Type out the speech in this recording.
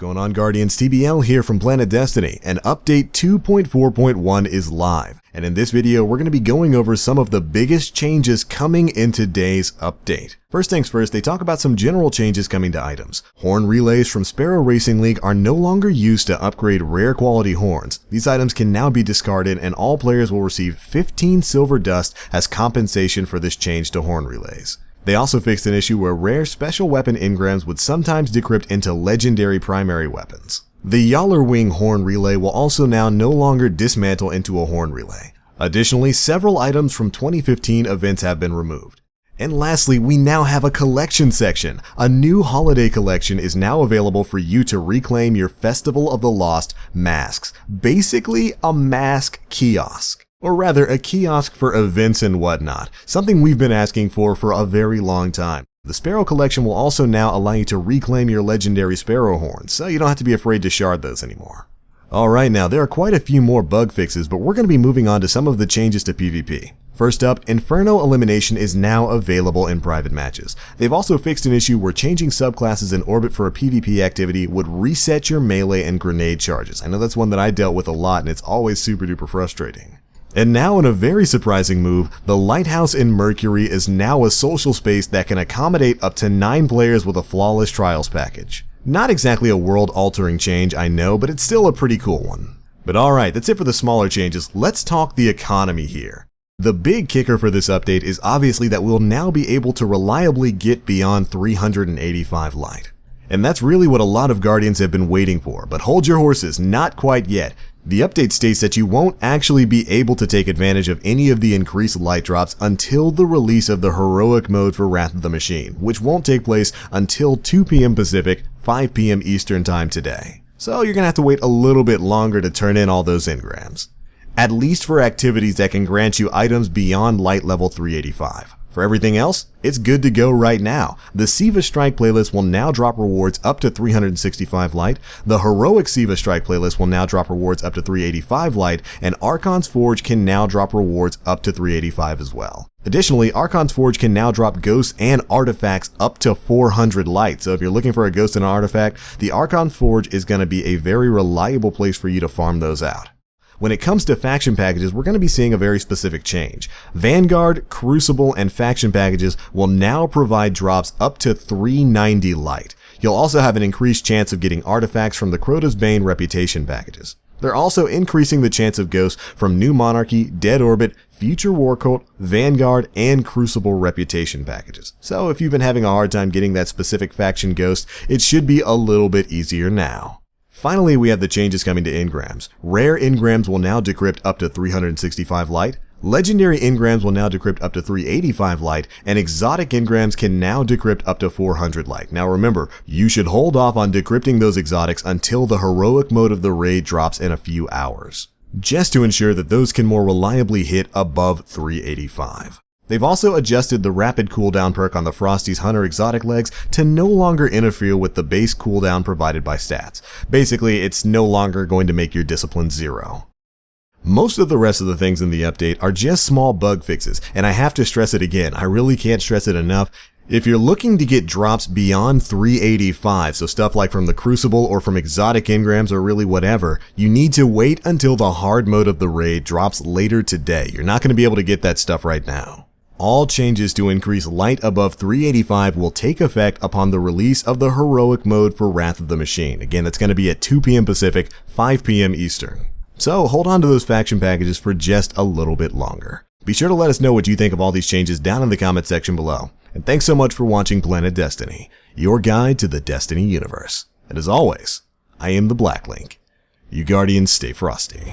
going on, Guardians? TBL here from Planet Destiny, and update 2.4.1 is live. And in this video, we're going to be going over some of the biggest changes coming in today's update. First things first, they talk about some general changes coming to items. Horn relays from Sparrow Racing League are no longer used to upgrade rare quality horns. These items can now be discarded, and all players will receive 15 silver dust as compensation for this change to horn relays. They also fixed an issue where rare special weapon engrams would sometimes decrypt into legendary primary weapons. The Yaller Wing horn relay will also now no longer dismantle into a horn relay. Additionally, several items from 2015 events have been removed. And lastly, we now have a collection section. A new holiday collection is now available for you to reclaim your Festival of the Lost masks. Basically, a mask kiosk. Or rather, a kiosk for events and whatnot, something we've been asking for a very long time. The Sparrow Collection will also now allow you to reclaim your legendary Sparrow horns, so you don't have to be afraid to shard those anymore. Alright, now there are quite a few more bug fixes, but we're going to be moving on to some of the changes to PvP. First up, Inferno Elimination is now available in private matches. They've also fixed an issue where changing subclasses in orbit for a PvP activity would reset your melee and grenade charges. I know that's one that I dealt with a lot, and it's always super duper frustrating. And now, in a very surprising move, the Lighthouse in Mercury is now a social space that can accommodate up to 9 players with a flawless trials package. Not exactly a world-altering change, I know, but it's still a pretty cool one. But alright, that's it for the smaller changes. Let's talk the economy here. The big kicker for this update is obviously that we'll now be able to reliably get beyond 385 light. And that's really what a lot of Guardians have been waiting for, but hold your horses, not quite yet. The update states that you won't actually be able to take advantage of any of the increased light drops until the release of the heroic mode for Wrath of the Machine, which won't take place until 2 p.m. Pacific, 5 p.m. Eastern time today. So you're gonna have to wait a little bit longer to turn in all those engrams. At least for activities that can grant you items beyond light level 385. For everything else, it's good to go right now. The Siva Strike playlist will now drop rewards up to 365 light, the Heroic Siva Strike playlist will now drop rewards up to 385 light, and Archon's Forge can now drop rewards up to 385 as well. Additionally, Archon's Forge can now drop ghosts and artifacts up to 400 light, so if you're looking for a ghost and an artifact, the Archon's Forge is going to be a very reliable place for you to farm those out. When it comes to faction packages, we're going to be seeing a very specific change. Vanguard, Crucible, and faction packages will now provide drops up to 390 light. You'll also have an increased chance of getting artifacts from the Crota's Bane reputation packages. They're also increasing the chance of ghosts from New Monarchy, Dead Orbit, Future War Cult, Vanguard, and Crucible reputation packages. So if you've been having a hard time getting that specific faction ghost, it should be a little bit easier now. Finally, we have the changes coming to engrams. Rare engrams will now decrypt up to 365 light, legendary engrams will now decrypt up to 385 light, and exotic engrams can now decrypt up to 400 light. Now remember, you should hold off on decrypting those exotics until the heroic mode of the raid drops in a few hours, just to ensure that those can more reliably hit above 385. They've also adjusted the rapid cooldown perk on the Frosty's Hunter exotic legs to no longer interfere with the base cooldown provided by stats. Basically, it's no longer going to make your discipline 0. Most of the rest of the things in the update are just small bug fixes, and I have to stress it again, I really can't stress it enough. If you're looking to get drops beyond 385, so stuff like from the Crucible or from exotic engrams or really whatever, you need to wait until the hard mode of the raid drops later today. You're not going to be able to get that stuff right now. All changes to increase light above 385 will take effect upon the release of the heroic mode for Wrath of the Machine. Again, that's going to be at 2 p.m. Pacific, 5 p.m. Eastern. So hold on to those faction packages for just a little bit longer. Be sure to let us know what you think of all these changes down in the comment section below. And thanks so much for watching Planet Destiny, your guide to the Destiny universe. And as always, I am the Black Link. You Guardians stay frosty.